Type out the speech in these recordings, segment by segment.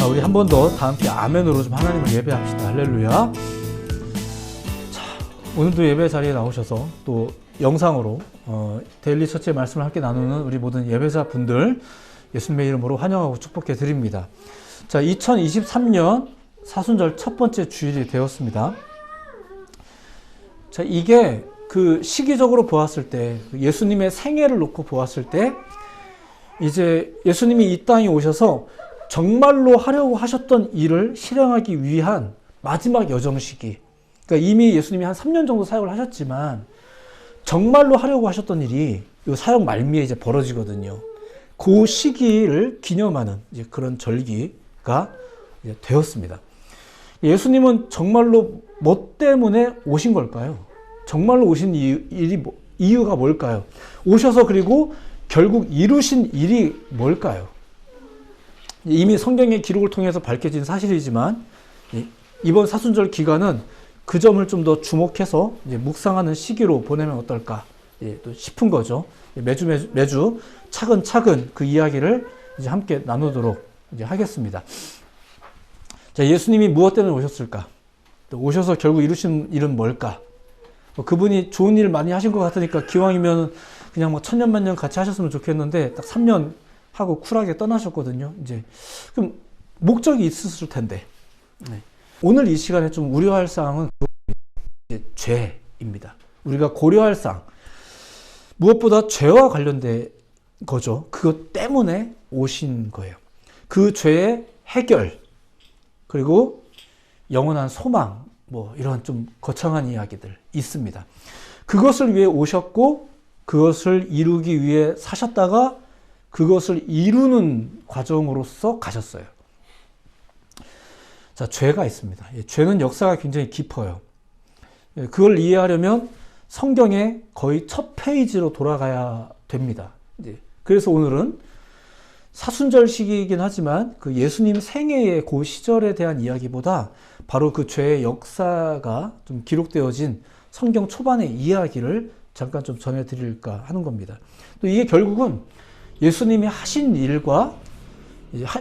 자, 우리 한 번 더 다 함께 아멘으로 좀 하나님을 예배합시다. 할렐루야. 자, 오늘도 예배 자리에 나오셔서 또 영상으로 데일리 처치의 말씀을 함께 나누는 우리 모든 예배자 분들 예수님의 이름으로 환영하고 축복해 드립니다. 자, 2023년 사순절 첫 번째 주일이 되었습니다. 자, 이게 그 시기적으로 보았을 때, 예수님의 생애를 놓고 보았을 때, 이제 예수님이 이 땅에 오셔서 정말로 하려고 하셨던 일을 실행하기 위한 마지막 여정 시기. 그러니까 이미 예수님이 한 3년 정도 사역을 하셨지만, 정말로 하려고 하셨던 일이 이 사역 말미에 이제 벌어지거든요. 그 시기를 기념하는 이제 그런 절기가 이제 되었습니다. 예수님은 정말로 뭐 때문에 오신 걸까요? 정말로 오신 이유가 뭘까요? 오셔서 그리고 결국 이루신 일이 뭘까요? 이미 성경의 기록을 통해서 밝혀진 사실이지만 이번 사순절 기간은 그 점을 좀 더 주목해서 이제 묵상하는 시기로 보내면 어떨까 또 싶은 거죠. 매주 차근차근 그 이야기를 이제 함께 나누도록 이제 하겠습니다. 자, 예수님이 무엇 때문에 오셨을까? 또 오셔서 결국 이루신 일은 뭘까? 그분이 좋은 일 많이 하신 것 같으니까 기왕이면 그냥 뭐 천년만년 같이 하셨으면 좋겠는데 딱 3년 하고 쿨하게 떠나셨거든요. 이제 그럼 목적이 있었을 텐데 오늘 이 시간에 좀 우려할 사항은 죄입니다. 우리가 고려할 사항, 무엇보다 죄와 관련된 거죠. 그것 때문에 오신 거예요. 그 죄의 해결, 그리고 영원한 소망, 뭐 이런 좀 거창한 이야기들 있습니다. 그것을 위해 오셨고 그것을 이루기 위해 사셨다가 그것을 이루는 과정으로서 가셨어요. 자, 죄가 있습니다. 죄는 역사가 굉장히 깊어요. 그걸 이해하려면 성경의 거의 첫 페이지로 돌아가야 됩니다. 그래서 오늘은 사순절 시기이긴 하지만 그 예수님 생애의 그 시절에 대한 이야기보다 바로 그 죄의 역사가 좀 기록되어진 성경 초반의 이야기를 잠깐 좀 전해드릴까 하는 겁니다. 또 이게 결국은 예수님이 하신 일과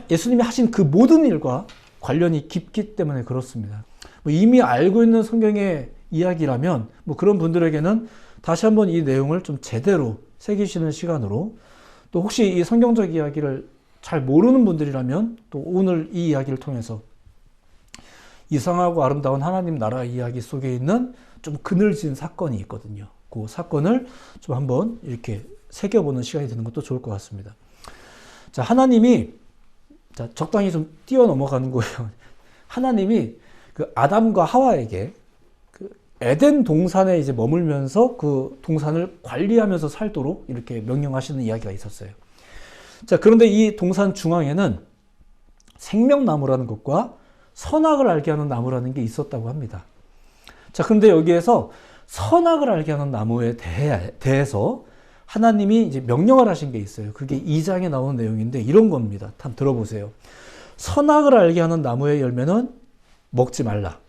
예수님이 하신 그 모든 일과 관련이 깊기 때문에 그렇습니다. 이미 알고 있는 성경의 이야기라면 그런 분들에게는 다시 한번 이 내용을 좀 제대로 새기시는 시간으로, 또 혹시 이 성경적 이야기를 잘 모르는 분들이라면 또 오늘 이 이야기를 통해서 이상하고 아름다운 하나님 나라 이야기 속에 있는 좀 그늘진 사건이 있거든요. 그 사건을 좀 한번 이렇게 새겨보는 시간이 되는 것도 좋을 것 같습니다. 자, 하나님이, 자, 적당히 좀 뛰어넘어가는 거예요. 하나님이 그 아담과 하와에게 그 에덴 동산에 이제 머물면서 그 동산을 관리하면서 살도록 이렇게 명령하시는 이야기가 있었어요. 자, 그런데 이 동산 중앙에는 생명나무라는 것과 선악을 알게 하는 나무라는 게 있었다고 합니다. 자, 그런데 여기에서 선악을 알게 하는 나무에 대해서 하나님이 이제 명령을 하신 게 있어요. 그게 2장에 나오는 내용인데 이런 겁니다. 한번 들어보세요. 선악을 알게 하는 나무의 열매는 먹지 말라.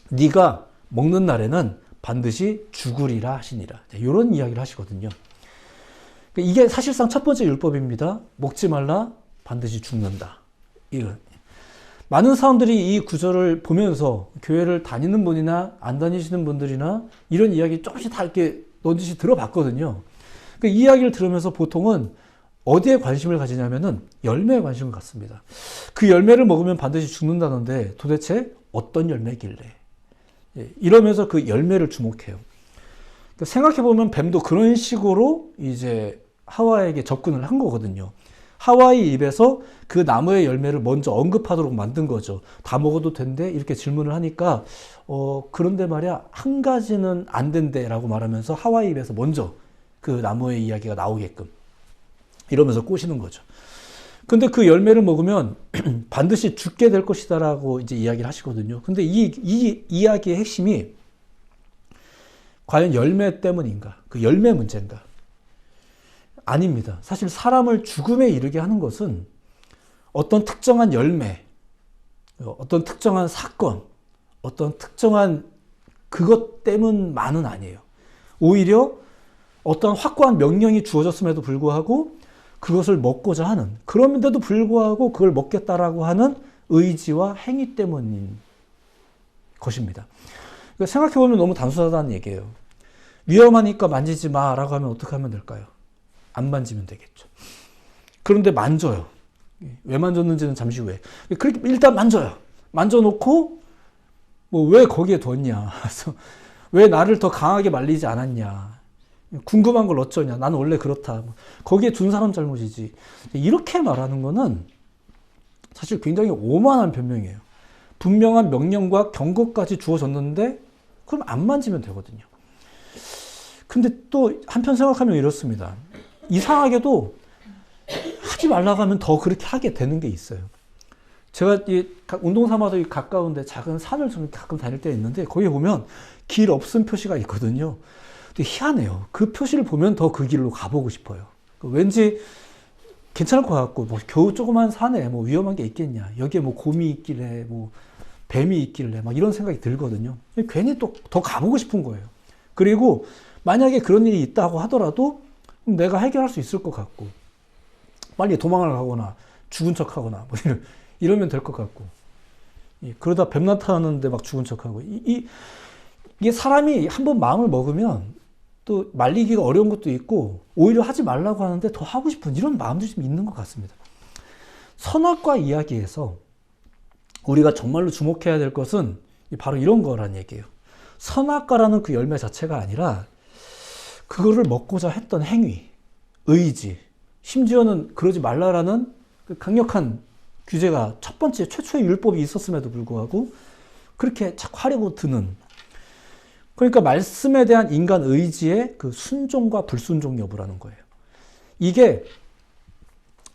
네가 먹는 날에는 반드시 죽으리라 하시니라. 이런 이야기를 하시거든요. 이게 사실상 첫 번째 율법입니다. 먹지 말라, 반드시 죽는다. 이건. 많은 사람들이 이 구절을 보면서 교회를 다니는 분이나 안 다니시는 분들이나 이런 이야기 조금씩 다 이렇게 넌지시 들어봤거든요. 이 이야기를 들으면서 보통은 어디에 관심을 가지냐면은 열매에 관심을 갖습니다. 그 열매를 먹으면 반드시 죽는다는데 도대체 어떤 열매길래? 이러면서 그 열매를 주목해요. 생각해보면 뱀도 그런 식으로 이제 하와에게 접근을 한 거거든요. 하와의 입에서 그 나무의 열매를 먼저 언급하도록 만든 거죠. 다 먹어도 된대? 이렇게 질문을 하니까 그런데 말이야 한 가지는 안 된대 라고 말하면서 하와의 입에서 먼저 그 나무의 이야기가 나오게끔 이러면서 꼬시는 거죠. 근데 그 열매를 먹으면 반드시 죽게 될 것이다 라고 이제 이야기를 하시거든요. 근데 이 이야기의 핵심이 과연 열매 때문인가? 그 열매 문제인가? 아닙니다. 사실 사람을 죽음에 이르게 하는 것은 어떤 특정한 열매, 어떤 특정한 사건, 어떤 특정한 그것 때문만은 아니에요. 오히려 어떤 확고한 명령이 주어졌음에도 불구하고 그것을 먹고자 하는, 그런데도 불구하고 그걸 먹겠다라고 하는 의지와 행위 때문인 것입니다. 그러니까 생각해보면 너무 단순하다는 얘기예요. 위험하니까 만지지 마라고 하면 어떻게 하면 될까요? 안 만지면 되겠죠. 그런데 만져요. 왜 만졌는지는 잠시 후에. 그렇게 일단 만져요. 만져놓고 뭐 왜 거기에 뒀냐. 왜 나를 더 강하게 말리지 않았냐. 궁금한 걸 어쩌냐. 나는 원래 그렇다. 거기에 둔 사람 잘못이지. 이렇게 말하는 거는 사실 굉장히 오만한 변명이에요. 분명한 명령과 경고까지 주어졌는데 그럼 안 만지면 되거든요. 근데 또 한편 생각하면 이렇습니다. 이상하게도 하지 말라고 하면 더 그렇게 하게 되는 게 있어요. 제가 운동 삼아서 가까운데 작은 산을 좀 가끔 다닐 때 있는데 거기 보면 길 없음 표시가 있거든요. 근데 희한해요. 그 표시를 보면 더 그 길로 가보고 싶어요. 왠지 괜찮을 것 같고, 뭐 겨우 조그만 산에 뭐 위험한 게 있겠냐. 여기에 뭐 곰이 있길래, 뭐 뱀이 있길래, 막 이런 생각이 들거든요. 괜히 또 더 가보고 싶은 거예요. 그리고 만약에 그런 일이 있다고 하더라도 내가 해결할 수 있을 것 같고, 빨리 도망을 가거나 죽은 척 하거나, 뭐 이러면 될 것 같고. 그러다 뱀 나타나는데 막 죽은 척 하고. 이게 사람이 한번 마음을 먹으면 또 말리기가 어려운 것도 있고, 오히려 하지 말라고 하는데 더 하고 싶은 이런 마음도 좀 있는 것 같습니다. 선악과 이야기에서 우리가 정말로 주목해야 될 것은 바로 이런 거란 얘기예요. 선악과라는 그 열매 자체가 아니라 그거를 먹고자 했던 행위, 의지, 심지어는 그러지 말라라는 그 강력한 규제가 첫 번째 최초의 율법이 있었음에도 불구하고 그렇게 자꾸 하려고 드는, 그러니까 말씀에 대한 인간 의지의 그 순종과 불순종 여부라는 거예요. 이게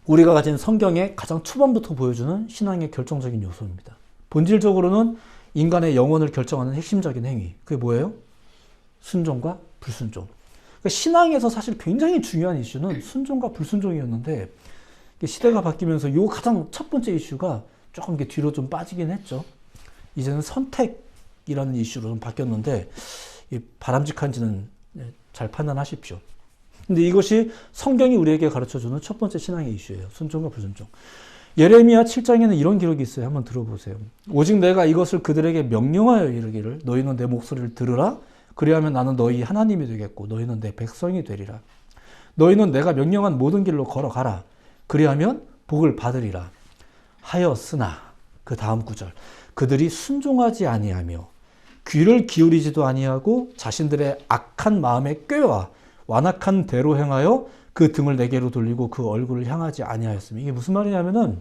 우리가 가진 성경의 가장 초반부터 보여주는 신앙의 결정적인 요소입니다. 본질적으로는 인간의 영혼을 결정하는 핵심적인 행위. 그게 뭐예요? 순종과 불순종. 그러니까 신앙에서 사실 굉장히 중요한 이슈는 순종과 불순종이었는데 시대가 바뀌면서 요 가장 첫 번째 이슈가 조금 뒤로 좀 빠지긴 했죠. 이제는 선택이라는 이슈로 좀 바뀌었는데 바람직한지는 잘 판단하십시오. 근데 이것이 성경이 우리에게 가르쳐주는 첫 번째 신앙의 이슈예요. 순종과 불순종. 예레미야 7장에는 이런 기록이 있어요. 한번 들어보세요. 오직 내가 이것을 그들에게 명령하여 이르기를 너희는 내 목소리를 들으라. 그리하면 나는 너희 하나님이 되겠고 너희는 내 백성이 되리라. 너희는 내가 명령한 모든 길로 걸어가라. 그리하면 복을 받으리라. 하였으나 그 다음 구절. 그들이 순종하지 아니하며 귀를 기울이지도 아니하고 자신들의 악한 마음에 꾀와 완악한 대로 행하여 그 등을 내게로 돌리고 그 얼굴을 향하지 아니하였으며, 이게 무슨 말이냐면은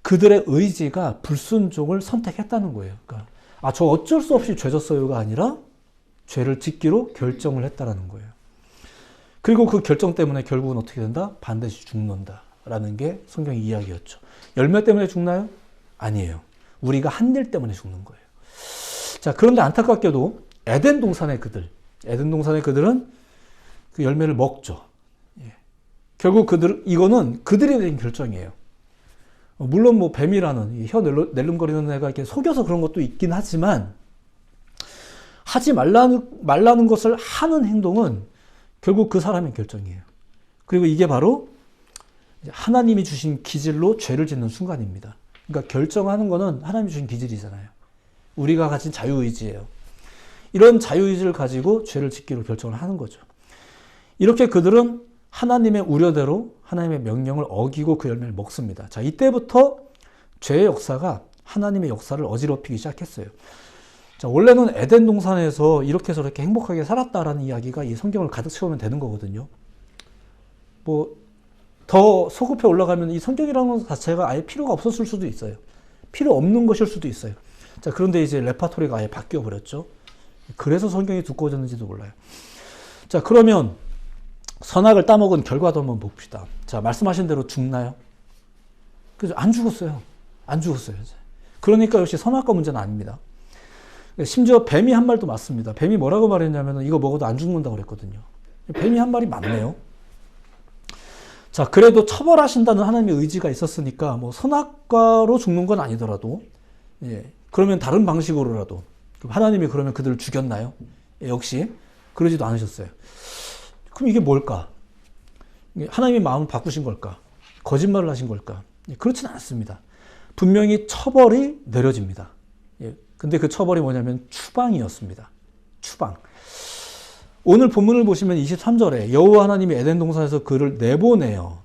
그들의 의지가 불순종을 선택했다는 거예요. 그러니까 저 어쩔 수 없이 죄졌어요가 아니라 죄를 짓기로 결정을 했다라는 거예요. 그리고 그 결정 때문에 결국은 어떻게 된다? 반드시 죽는다라는 게 성경의 이야기였죠. 열매 때문에 죽나요? 아니에요. 우리가 한 일 때문에 죽는 거예요. 자, 그런데 안타깝게도 에덴 동산의 그들은 그 열매를 먹죠. 결국 이거는 그들이 낸 결정이에요. 물론 뭐 뱀이라는 혀 낼름거리는 애가 이렇게 속여서 그런 것도 있긴 하지만 하지 말라는 것을 하는 행동은 결국 그 사람의 결정이에요. 그리고 이게 바로 하나님이 주신 기질로 죄를 짓는 순간입니다. 그러니까 결정하는 거는 하나님이 주신 기질이잖아요. 우리가 가진 자유의지예요. 이런 자유의지를 가지고 죄를 짓기로 결정을 하는 거죠. 이렇게 그들은 하나님의 우려대로 하나님의 명령을 어기고 그 열매를 먹습니다. 자, 이때부터 죄의 역사가 하나님의 역사를 어지럽히기 시작했어요. 자, 원래는 에덴 동산에서 이렇게 저렇게 행복하게 살았다라는 이야기가 이 성경을 가득 채우면 되는 거거든요. 뭐 더 소급해 올라가면 이 성경이라는 것 자체가 아예 필요가 없었을 수도 있어요. 필요 없는 것일 수도 있어요. 자, 그런데 이제 레파토리가 아예 바뀌어 버렸죠. 그래서 성경이 두꺼워졌는지도 몰라요. 자, 그러면 선악을 따먹은 결과도 한번 봅시다. 자, 말씀하신 대로 죽나요? 그죠? 안 죽었어요. 그러니까 역시 선악과 문제는 아닙니다. 심지어 뱀이 한 말도 맞습니다. 뱀이 뭐라고 말했냐면 이거 먹어도 안 죽는다고 그랬거든요. 뱀이 한 말이 맞네요. 자, 그래도 처벌하신다는 하나님의 의지가 있었으니까 뭐 선악과로 죽는 건 아니더라도 그러면 다른 방식으로라도 하나님이 그러면 그들을 죽였나요? 역시 그러지도 않으셨어요. 그럼 이게 뭘까? 하나님이 마음을 바꾸신 걸까? 거짓말을 하신 걸까? 그렇지는 않습니다. 분명히 처벌이 내려집니다. 근데 그 처벌이 뭐냐면 추방이었습니다. 추방. 오늘 본문을 보시면 23절에 여호와 하나님이 에덴 동산에서 그를 내보내요.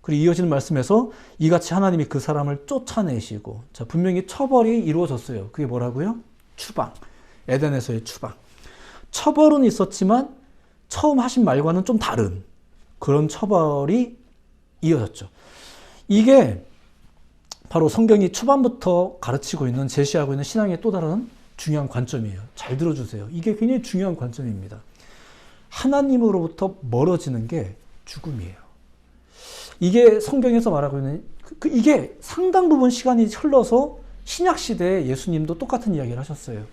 그리고 이어지는 말씀에서 이같이 하나님이 그 사람을 쫓아내시고, 자, 분명히 처벌이 이루어졌어요. 그게 뭐라고요? 추방. 에덴에서의 추방. 처벌은 있었지만 처음 하신 말과는 좀 다른 그런 처벌이 이어졌죠. 이게 바로 성경이 초반부터 가르치고 있는, 제시하고 있는 신앙의 또 다른 중요한 관점이에요. 잘 들어주세요. 이게 굉장히 중요한 관점입니다. 하나님으로부터 멀어지는 게 죽음이에요. 이게 성경에서 말하고 있는, 이게 상당 부분 시간이 흘러서 신약시대에 예수님도 똑같은 이야기를 하셨어요.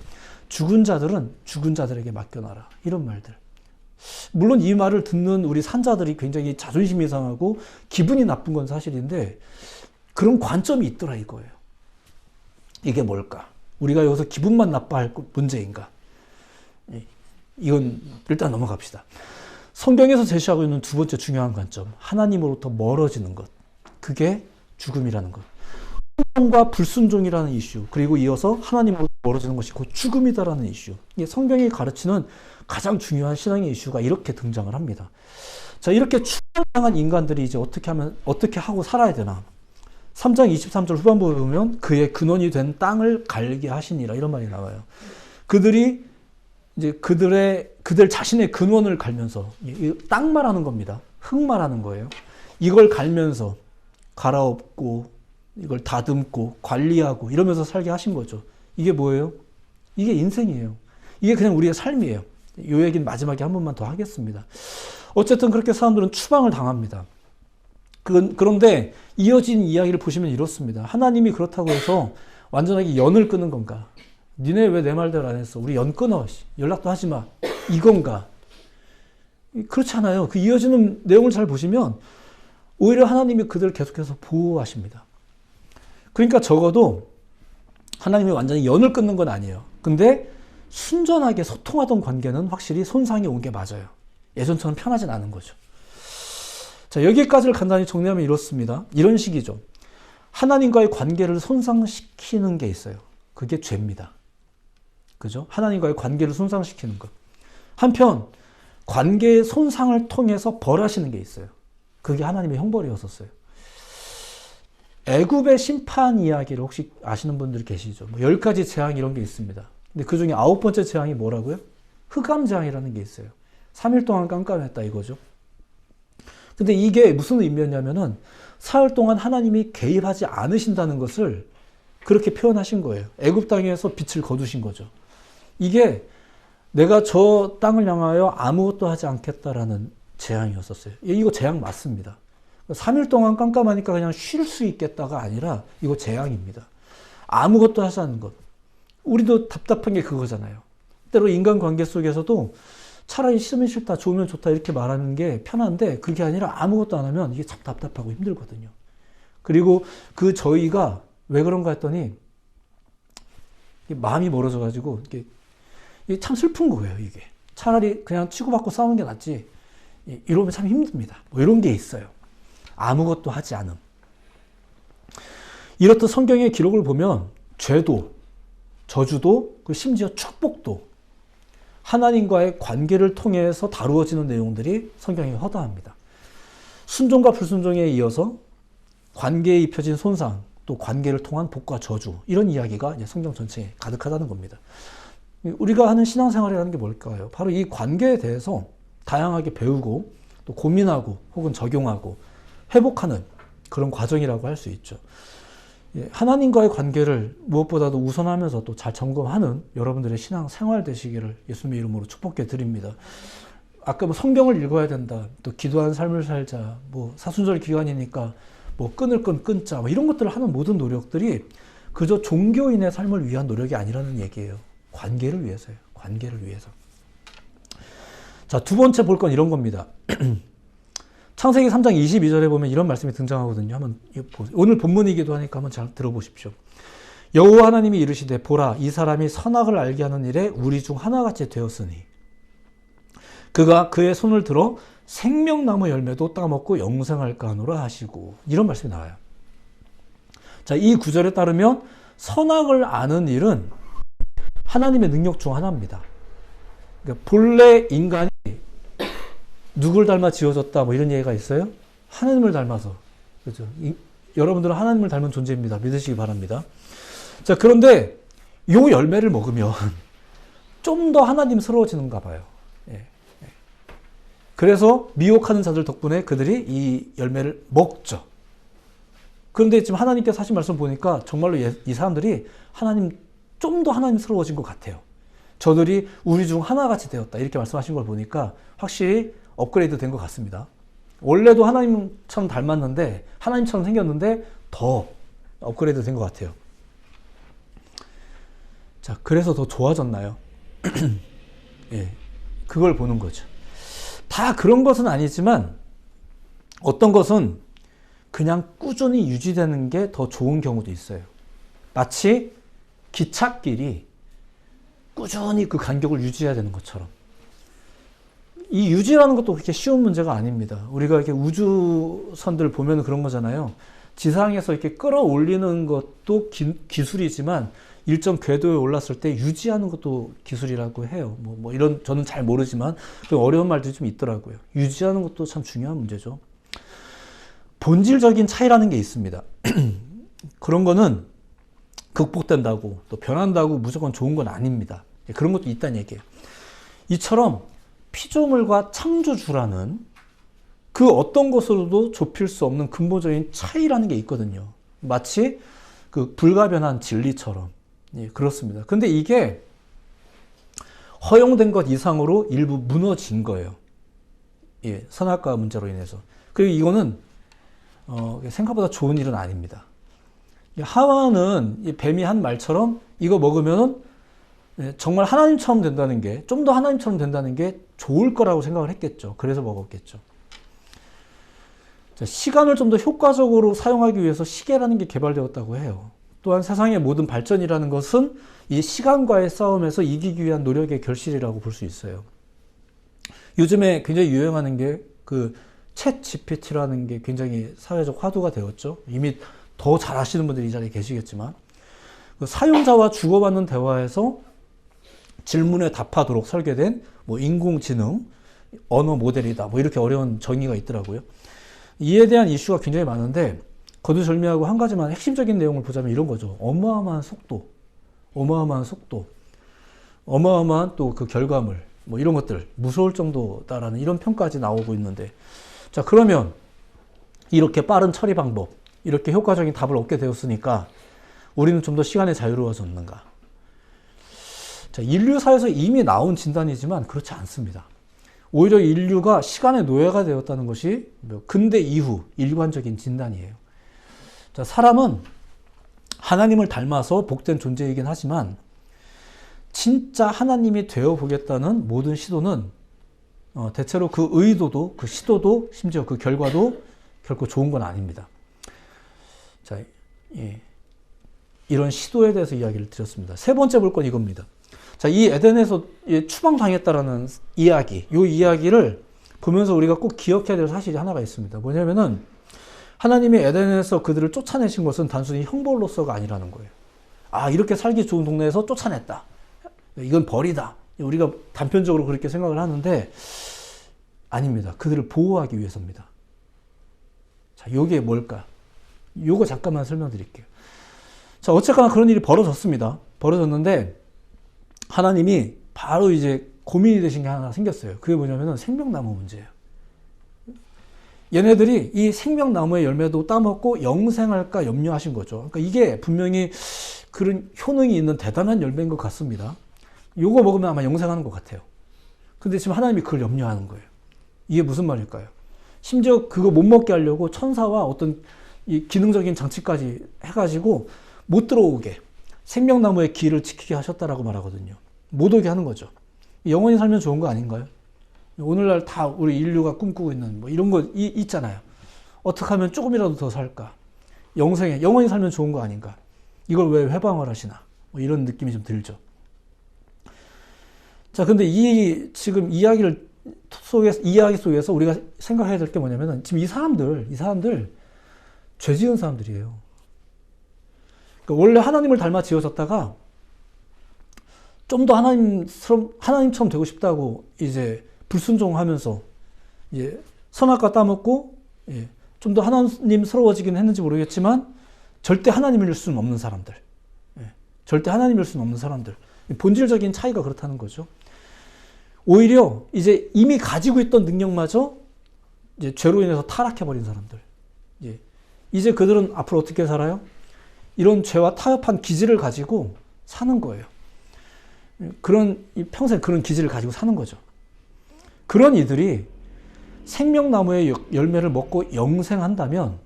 죽은 자들은 죽은 자들에게 맡겨놔라. 이런 말들. 물론 이 말을 듣는 우리 산자들이 굉장히 자존심이 상하고 기분이 나쁜 건 사실인데, 그런 관점이 있더라 이거예요. 이게 뭘까? 우리가 여기서 기분만 나빠할 문제인가? 이건 일단 넘어갑시다. 성경에서 제시하고 있는 두 번째 중요한 관점, 하나님으로부터 멀어지는 것. 그게 죽음이라는 것. 순종과 불순종이라는 이슈, 그리고 이어서 하나님으로부터 멀어지는 것이 곧 죽음이다라는 이슈. 이게 성경이 가르치는 가장 중요한 신앙의 이슈가 이렇게 등장을 합니다. 자, 이렇게 추방당한 인간들이 이제 어떻게 하고 살아야 되나? 3장 23절 후반부에 보면 그의 근원이 된 땅을 갈게 하시니라 이런 말이 나와요. 그들이 이제 그들 자신의 근원을 갈면서, 땅 말하는 겁니다. 흙 말하는 거예요. 이걸 갈면서 갈아엎고 이걸 다듬고 관리하고 이러면서 살게 하신 거죠. 이게 뭐예요? 이게 인생이에요. 이게 그냥 우리의 삶이에요. 이 얘기는 마지막에 한 번만 더 하겠습니다. 어쨌든 그렇게 사람들은 추방을 당합니다. 그런데 이어진 이야기를 보시면 이렇습니다. 하나님이 그렇다고 해서 완전하게 연을 끊는 건가? 니네 왜 내 말대로 안 했어? 우리 연 끊어. 연락도 하지 마. 이건가? 그렇지 않아요. 그 이어지는 내용을 잘 보시면 오히려 하나님이 그들을 계속해서 보호하십니다. 그러니까 적어도 하나님이 완전히 연을 끊는 건 아니에요. 근데 순전하게 소통하던 관계는 확실히 손상이 온 게 맞아요. 예전처럼 편하진 않은 거죠. 자, 여기까지를 간단히 정리하면 이렇습니다. 이런 식이죠. 하나님과의 관계를 손상시키는 게 있어요. 그게 죄입니다. 그죠? 하나님과의 관계를 손상시키는 것. 한편 관계의 손상을 통해서 벌하시는 게 있어요. 그게 하나님의 형벌이었었어요. 애굽의 심판 이야기를 혹시 아시는 분들이 계시죠? 10가지 재앙 이런 게 있습니다. 근데 그 중에 9번째 재앙이 뭐라고요? 흑암 재앙이라는 게 있어요. 3일 동안 깜깜했다 이거죠. 근데 이게 무슨 의미였냐면은 사흘 동안 하나님이 개입하지 않으신다는 것을 그렇게 표현하신 거예요. 애굽 땅에서 빛을 거두신 거죠. 이게 내가 저 땅을 향하여 아무것도 하지 않겠다라는 재앙이었었어요. 이거 재앙 맞습니다. 3일 동안 깜깜하니까 그냥 쉴 수 있겠다가 아니라 이거 재앙입니다. 아무것도 하지 않는 것. 우리도 답답한 게 그거잖아요. 때로 인간관계 속에서도 차라리 싫으면 싫다, 좋으면 좋다 이렇게 말하는 게 편한데 그게 아니라 아무것도 안 하면 이게 참 답답하고 힘들거든요. 그리고 그 저희가 왜 그런가 했더니 마음이 멀어져가지고 이게 참 슬픈 거예요. 이게 차라리 그냥 치고받고 싸우는 게 낫지 이러면 참 힘듭니다. 뭐 이런 게 있어요. 아무것도 하지 않음. 이렇듯 성경의 기록을 보면 죄도, 저주도, 심지어 축복도 하나님과의 관계를 통해서 다루어지는 내용들이 성경에 허다합니다. 순종과 불순종에 이어서 관계에 입혀진 손상, 또 관계를 통한 복과 저주, 이런 이야기가 이제 성경 전체에 가득하다는 겁니다. 우리가 하는 신앙생활이라는 게 뭘까요? 바로 이 관계에 대해서 다양하게 배우고 또 고민하고 혹은 적용하고 회복하는 그런 과정이라고 할 수 있죠. 하나님과의 관계를 무엇보다도 우선하면서 또 잘 점검하는 여러분들의 신앙 생활 되시기를 예수님의 이름으로 축복해 드립니다. 아까 성경을 읽어야 된다, 또 기도하는 삶을 살자, 사순절 기간이니까 끊을 건 끊자, 이런 것들을 하는 모든 노력들이 그저 종교인의 삶을 위한 노력이 아니라는 얘기예요. 관계를 위해서예요. 관계를 위해서. 자, 두 번째 볼 건 이런 겁니다. 창세기 3장 22절에 보면 이런 말씀이 등장하거든요. 한번 오늘 본문이기도 하니까 한번 잘 들어보십시오. 여호와 하나님이 이르시되 보라 이 사람이 선악을 알게 하는 일에 우리 중 하나같이 되었으니 그가 그의 손을 들어 생명나무 열매도 따먹고 영생할까 하노라 하시고, 이런 말씀이 나와요. 자, 이 구절에 따르면 선악을 아는 일은 하나님의 능력 중 하나입니다. 그러니까 본래 인간이 누굴 닮아 지어졌다 뭐 이런 얘기가 있어요? 하나님을 닮아서. 그렇죠? 여러분들은 하나님을 닮은 존재입니다. 믿으시기 바랍니다. 자, 그런데 요 열매를 먹으면 좀 더 하나님스러워지는가 봐요. 예. 그래서 미혹하는 자들 덕분에 그들이 이 열매를 먹죠. 그런데 지금 하나님께서 하신 말씀 보니까 정말로 이 사람들이 좀 더 하나님스러워진 것 같아요. 저들이 우리 중 하나같이 되었다. 이렇게 말씀하신 걸 보니까 확실히 업그레이드 된 것 같습니다. 원래도 하나님처럼 닮았는데, 하나님처럼 생겼는데 더 업그레이드 된 것 같아요. 자, 그래서 더 좋아졌나요? 예, 그걸 보는 거죠. 다 그런 것은 아니지만 어떤 것은 그냥 꾸준히 유지되는 게 더 좋은 경우도 있어요. 마치 기찻길이 꾸준히 그 간격을 유지해야 되는 것처럼. 이 유지라는 것도 그렇게 쉬운 문제가 아닙니다. 우리가 이렇게 우주선들 보면 그런 거잖아요. 지상에서 이렇게 끌어올리는 것도 기술이지만 일정 궤도에 올랐을 때 유지하는 것도 기술이라고 해요. 뭐 이런, 저는 잘 모르지만 어려운 말들이 좀 있더라고요. 유지하는 것도 참 중요한 문제죠. 본질적인 차이라는 게 있습니다. 그런 거는 극복된다고 또 변한다고 무조건 좋은 건 아닙니다. 그런 것도 있다는 얘기예요. 이처럼 피조물과 창조주라는 그 어떤 것으로도 좁힐 수 없는 근본적인 차이라는 게 있거든요. 마치 그 불가변한 진리처럼. 예, 그렇습니다. 근데 이게 허용된 것 이상으로 일부 무너진 거예요. 예, 선악과 문제로 인해서. 그리고 이거는 생각보다 좋은 일은 아닙니다. 하와는 뱀이 한 말처럼 이거 먹으면 정말 하나님처럼 된다는 게, 좀 더 하나님처럼 된다는 게 좋을 거라고 생각을 했겠죠. 그래서 먹었겠죠. 자, 시간을 좀 더 효과적으로 사용하기 위해서 시계라는 게 개발되었다고 해요. 또한 세상의 모든 발전이라는 것은 이 시간과의 싸움에서 이기기 위한 노력의 결실이라고 볼 수 있어요. 요즘에 굉장히 유행하는 게 그 챗 GPT라는 게 굉장히 사회적 화두가 되었죠. 이미 더 잘 아시는 분들이 이 자리에 계시겠지만, 그 사용자와 주고받는 대화에서 질문에 답하도록 설계된 뭐 인공지능, 언어 모델이다. 뭐 이렇게 어려운 정의가 있더라고요. 이에 대한 이슈가 굉장히 많은데, 거두절미하고 한 가지만 핵심적인 내용을 보자면 이런 거죠. 어마어마한 속도, 어마어마한 또 그 결과물, 뭐 이런 것들, 무서울 정도다라는 이런 평가까지 나오고 있는데, 자, 그러면 이렇게 빠른 처리 방법, 이렇게 효과적인 답을 얻게 되었으니까 우리는 좀 더 시간에 자유로워졌는가? 자, 인류사에서 이미 나온 진단이지만 그렇지 않습니다. 오히려 인류가 시간의 노예가 되었다는 것이 근대 이후 일관적인 진단이에요. 자, 사람은 하나님을 닮아서 복된 존재이긴 하지만 진짜 하나님이 되어보겠다는 모든 시도는 대체로 그 의도도, 그 시도도, 심지어 그 결과도 결코 좋은 건 아닙니다. 자, 예. 이런 시도에 대해서 이야기를 드렸습니다. 세 번째 볼 건 이겁니다. 자, 이 에덴에서 추방당했다라는 이야기, 이 이야기를 보면서 우리가 꼭 기억해야 될 사실이 하나가 있습니다. 뭐냐면은 하나님이 에덴에서 그들을 쫓아내신 것은 단순히 형벌로서가 아니라는 거예요. 아, 이렇게 살기 좋은 동네에서 쫓아냈다. 이건 벌이다. 우리가 단편적으로 그렇게 생각을 하는데 아닙니다. 그들을 보호하기 위해서입니다. 자, 요게 뭘까? 요거 잠깐만 설명드릴게요. 자, 어쨌거나 그런 일이 벌어졌습니다. 벌어졌는데 하나님이 바로 이제 고민이 되신 게 하나 생겼어요. 그게 뭐냐면은 생명나무 문제예요. 얘네들이 이 생명나무의 열매도 따먹고 영생할까 염려하신 거죠. 그러니까 이게 분명히 그런 효능이 있는 대단한 열매인 것 같습니다. 요거 먹으면 아마 영생하는 것 같아요. 근데 지금 하나님이 그걸 염려하는 거예요. 이게 무슨 말일까요? 심지어 그거 못 먹게 하려고 천사와 어떤 이 기능적인 장치까지 해가지고 못 들어오게 생명나무의 길을 지키게 하셨다라고 말하거든요. 못 오게 하는 거죠. 영원히 살면 좋은 거 아닌가요? 오늘날 다 우리 인류가 꿈꾸고 있는 뭐 이런 거 있잖아요. 어떻게 하면 조금이라도 더 살까? 영생에 영원히 살면 좋은 거 아닌가? 이걸 왜 회방을 하시나? 뭐 이런 느낌이 좀 들죠. 자, 근데 지금 이야기를 속에서, 이야기 속에서 우리가 생각해야 될 게 뭐냐면은 지금 이 사람들 죄 지은 사람들이에요. 그러니까 원래 하나님을 닮아 지어졌다가 좀 더 하나님처럼 되고 싶다고 이제 불순종하면서 이제 선악과 따먹고 좀 더 하나님스러워지긴 했는지 모르겠지만 절대 하나님일 수는 없는 사람들. 절대 하나님일 수는 없는 사람들. 본질적인 차이가 그렇다는 거죠. 오히려 이제 이미 가지고 있던 능력마저 이제 죄로 인해서 타락해버린 사람들. 이제 그들은 앞으로 어떻게 살아요? 이런 죄와 타협한 기질을 가지고 사는 거예요. 평생 그런 기질을 가지고 사는 거죠. 그런 이들이 생명나무의 열매를 먹고 영생한다면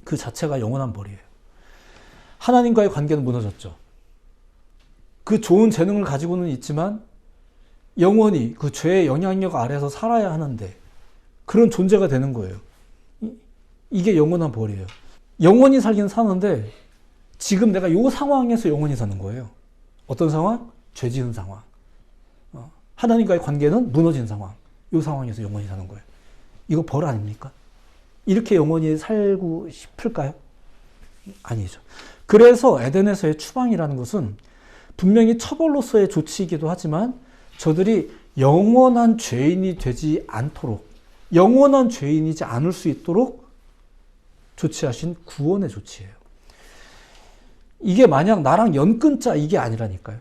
그 자체가 영원한 벌이에요. 하나님과의 관계는 무너졌죠. 그 좋은 재능을 가지고는 있지만 영원히 그 죄의 영향력 아래에서 살아야 하는데 그런 존재가 되는 거예요. 이게 영원한 벌이에요. 영원히 살긴 사는데 지금 내가 이 상황에서 영원히 사는 거예요. 어떤 상황? 죄 지은 상황. 하나님과의 관계는 무너진 상황. 이 상황에서 영원히 사는 거예요. 이거 벌 아닙니까? 이렇게 영원히 살고 싶을까요? 아니죠. 그래서 에덴에서의 추방이라는 것은 분명히 처벌로서의 조치이기도 하지만 저들이 영원한 죄인이 되지 않도록, 영원한 죄인이지 않을 수 있도록 조치하신 구원의 조치예요. 이게 만약 나랑 연 끊자 이게 아니라니까요.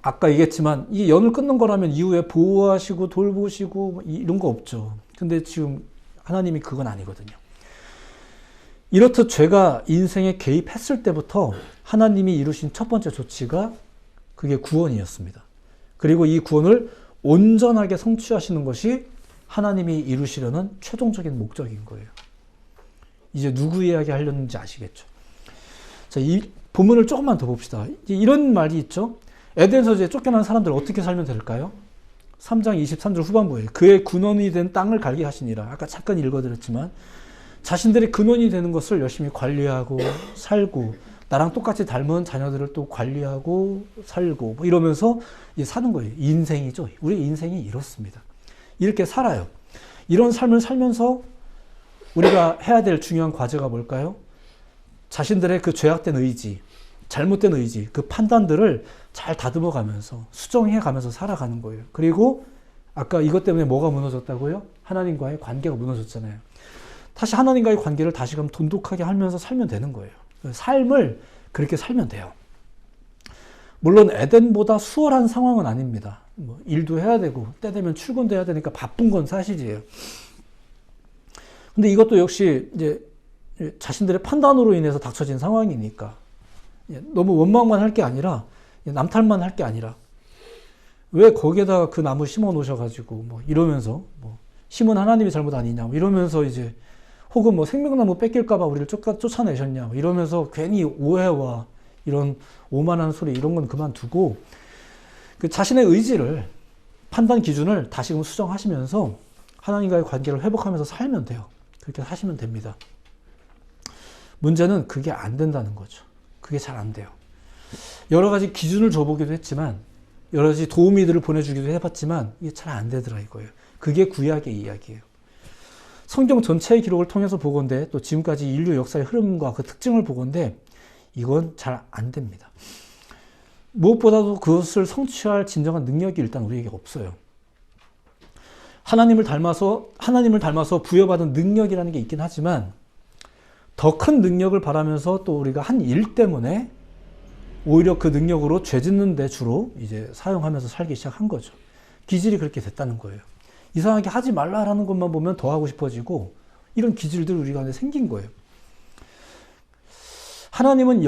아까 얘기했지만 이 연을 끊는 거라면 이후에 보호하시고 돌보시고 이런 거 없죠. 근데 지금 하나님이 그건 아니거든요. 이렇듯 죄가 인생에 개입했을 때부터 하나님이 이루신 첫 번째 조치가 그게 구원이었습니다. 그리고 이 구원을 온전하게 성취하시는 것이 하나님이 이루시려는 최종적인 목적인 거예요. 이제 누구 이야기 하려는지 아시겠죠? 자, 이 본문을 조금만 더 봅시다. 이런 말이 있죠. 에덴에서 이제 쫓겨난 사람들 어떻게 살면 될까요? 3장 23절 후반부에 그의 근원이 된 땅을 갈게 하시니라. 아까 잠깐 읽어드렸지만 자신들의 근원이 되는 것을 열심히 관리하고 살고 나랑 똑같이 닮은 자녀들을 또 관리하고 살고 뭐 이러면서 사는 거예요. 인생이죠. 우리 인생이 이렇습니다. 이렇게 살아요. 이런 삶을 살면서 우리가 해야 될 중요한 과제가 뭘까요? 자신들의 그 죄악된 의지, 잘못된 의지, 그 판단들을 잘 다듬어 가면서 수정해 가면서 살아가는 거예요. 그리고 아까 이것 때문에 뭐가 무너졌다고요? 하나님과의 관계가 무너졌잖아요. 다시 하나님과의 관계를 다시금 돈독하게 하면서 살면 되는 거예요. 삶을 그렇게 살면 돼요. 물론 에덴보다 수월한 상황은 아닙니다. 뭐 일도 해야 되고 때 되면 출근도 해야 되니까 바쁜 건 사실이에요. 근데 이것도 역시 이제 자신들의 판단으로 인해서 닥쳐진 상황이니까 너무 원망만 할 게 아니라 남탓만 할 게 아니라 왜 거기에다가 그 나무 심어 놓으셔가지고 뭐 이러면서 뭐 심은 하나님의 잘못 아니냐 뭐 이러면서 이제 혹은 뭐 생명나무 뺏길까봐 우리를 쫓아내셨냐 뭐 이러면서 괜히 오해와 이런 오만한 소리 이런 건 그만두고 그 자신의 의지를 판단 기준을 다시금 수정하시면서 하나님과의 관계를 회복하면서 살면 돼요. 그렇게 사시면 됩니다. 문제는 그게 안 된다는 거죠. 그게 잘 안 돼요. 여러 가지 기준을 줘보기도 했지만 여러 가지 도우미들을 보내주기도 해봤지만 이게 잘 안 되더라 이거예요. 그게 구약의 이야기예요. 성경 전체의 기록을 통해서 보건대 또 지금까지 인류 역사의 흐름과 그 특징을 보건대 이건 잘 안 됩니다. 무엇보다도 그것을 성취할 진정한 능력이 일단 우리에게 없어요. 하나님을 닮아서 부여받은 능력이라는 게 있긴 하지만 더 큰 능력을 바라면서 또 우리가 한 일 때문에 오히려 그 능력으로 죄 짓는 데 주로 이제 사용하면서 살기 시작한 거죠. 기질이 그렇게 됐다는 거예요. 이상하게 하지 말라라는 것만 보면 더 하고 싶어지고 이런 기질들이 우리 가운데 생긴 거예요. 하나님은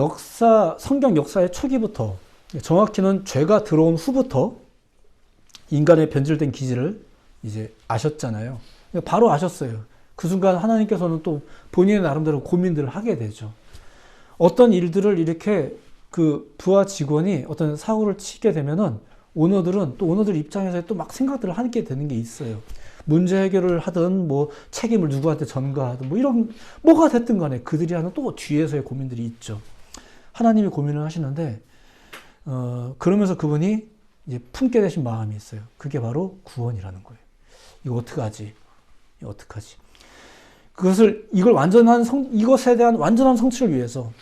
성경 역사의 초기부터 정확히는 죄가 들어온 후부터 인간의 변질된 기질을 이제 아셨잖아요. 바로 아셨어요. 그 순간 하나님께서는 또 본인의 나름대로 고민들을 하게 되죠. 어떤 일들을 이렇게 그 부하 직원이 어떤 사고를 치게 되면은 오너들 입장에서 또 막 생각들을 하게 되는 게 있어요. 문제 해결을 하든 뭐 책임을 누구한테 전가하든 뭐 이런 뭐가 됐든 간에 그들이 하는 또 뒤에서의 고민들이 있죠. 하나님이 고민을 하시는데 그러면서 그분이 이제 품게 되신 마음이 있어요. 그게 바로 구원이라는 거예요. 이거 어떡하지? 이거 어떡하지? 이것에 대한 완전한 성취를 위해서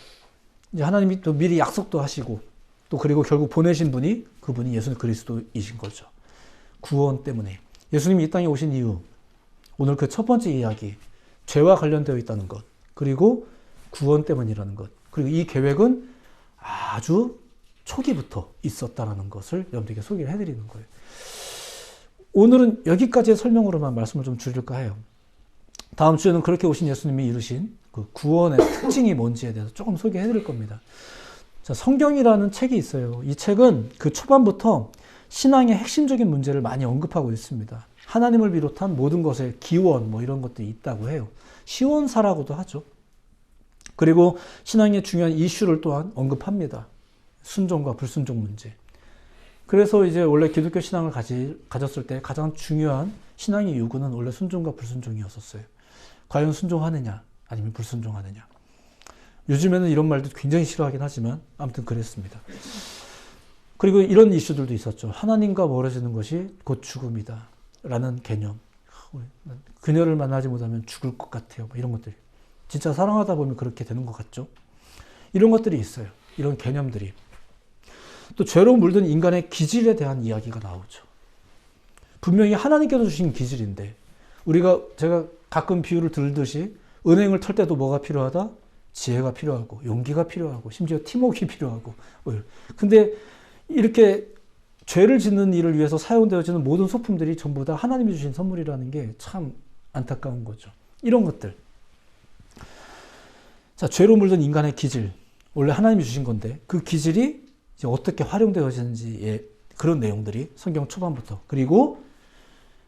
이제 하나님이 또 미리 약속도 하시고 또 그리고 결국 보내신 분이 그분이 예수 그리스도이신 거죠. 구원 때문에. 예수님이 이 땅에 오신 이유, 오늘 그 첫 번째 이야기, 죄와 관련되어 있다는 것, 그리고 구원 때문이라는 것, 그리고 이 계획은 아주 초기부터 있었다는 것을 여러분들에게 소개를 해드리는 거예요. 오늘은 여기까지의 설명으로만 말씀을 좀 줄일까 해요. 다음 주에는 그렇게 오신 예수님이 이루신 그 구원의 특징이 뭔지에 대해서 조금 소개해 드릴 겁니다. 자, 성경이라는 책이 있어요. 이 책은 그 초반부터 신앙의 핵심적인 문제를 많이 언급하고 있습니다. 하나님을 비롯한 모든 것의 기원, 이런 것들이 있다고 해요. 시원사라고도 하죠. 그리고 신앙의 중요한 이슈를 또한 언급합니다. 순종과 불순종 문제. 그래서 이제 원래 기독교 신앙을 가졌을 때 가장 중요한 신앙의 요구는 원래 순종과 불순종이었었어요. 과연 순종하느냐, 아니면 불순종하느냐. 요즘에는 이런 말도 굉장히 싫어하긴 하지만 아무튼 그랬습니다. 그리고 이런 이슈들도 있었죠. 하나님과 멀어지는 것이 곧 죽음이다 라는 개념. 그녀를 만나지 못하면 죽을 것 같아요. 이런 것들이. 진짜 사랑하다 보면 그렇게 되는 것 같죠. 이런 것들이 있어요. 이런 개념들이. 또 죄로 물든 인간의 기질에 대한 이야기가 나오죠. 분명히 하나님께서 주신 기질인데 제가 가끔 비유를 들듯이 은행을 털 때도 뭐가 필요하다? 지혜가 필요하고 용기가 필요하고 심지어 팀워크가 필요하고. 근데 이렇게 죄를 짓는 일을 위해서 사용되어지는 모든 소품들이 전부 다 하나님이 주신 선물이라는 게 참 안타까운 거죠. 이런 것들. 자, 죄로 물든 인간의 기질. 원래 하나님이 주신 건데 그 기질이 이제 어떻게 활용되어지는지의 그런 내용들이 성경 초반부터, 그리고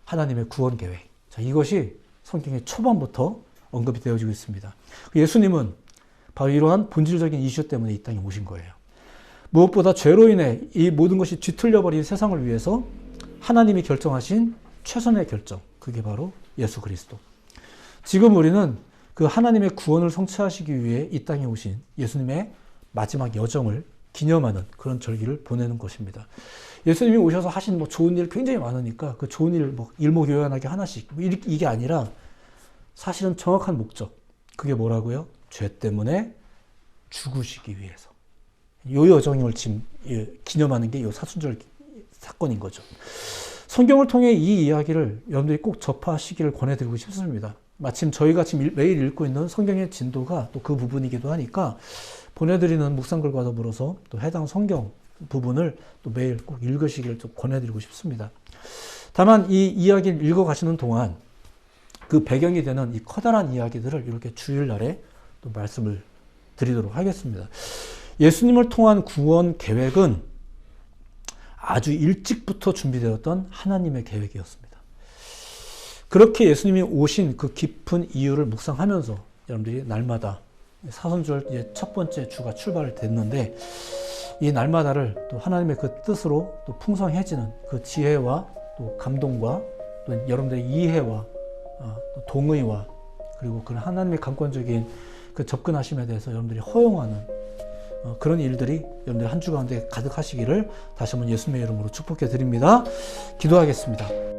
하나님의 구원 계획. 자, 이것이 성경의 초반부터 언급이 되어지고 있습니다. 예수님은 바로 이러한 본질적인 이슈 때문에 이 땅에 오신 거예요. 무엇보다 죄로 인해 이 모든 것이 뒤틀려버린 세상을 위해서 하나님이 결정하신 최선의 결정, 그게 바로 예수 그리스도. 지금 우리는 그 하나님의 구원을 성취하시기 위해 이 땅에 오신 예수님의 마지막 여정을 기념하는 그런 절기를 보내는 것입니다. 예수님이 오셔서 하신 좋은 일 굉장히 많으니까 그 좋은 일 일목요연하게 하나씩 이게 아니라 사실은 정확한 목적. 그게 뭐라고요? 죄 때문에 죽으시기 위해서. 이 여정을 지금 기념하는 게 이 사순절 사건인 거죠. 성경을 통해 이 이야기를 여러분들이 꼭 접하시기를 권해드리고 싶습니다. 마침 저희가 지금 매일 읽고 있는 성경의 진도가 또 그 부분이기도 하니까 보내드리는 묵상글과 더불어서 또 해당 성경 부분을 또 매일 꼭 읽으시기를 좀 권해드리고 싶습니다. 다만 이 이야기를 읽어가시는 동안 그 배경이 되는 이 커다란 이야기들을 이렇게 주일날에 또 말씀을 드리도록 하겠습니다. 예수님을 통한 구원 계획은 아주 일찍부터 준비되었던 하나님의 계획이었습니다. 그렇게 예수님이 오신 그 깊은 이유를 묵상하면서 여러분들이 날마다 사순절 첫 번째 주가 출발을 됐는데 이 날마다를 또 하나님의 그 뜻으로 또 풍성해지는 그 지혜와 또 감동과 또 여러분들의 이해와 또 동의와 그리고 그 하나님의 강권적인 그 접근하심에 대해서 여러분들이 허용하는 그런 일들이 여러분들 한 주 가운데 가득하시기를 다시 한번 예수님의 이름으로 축복해 드립니다. 기도하겠습니다.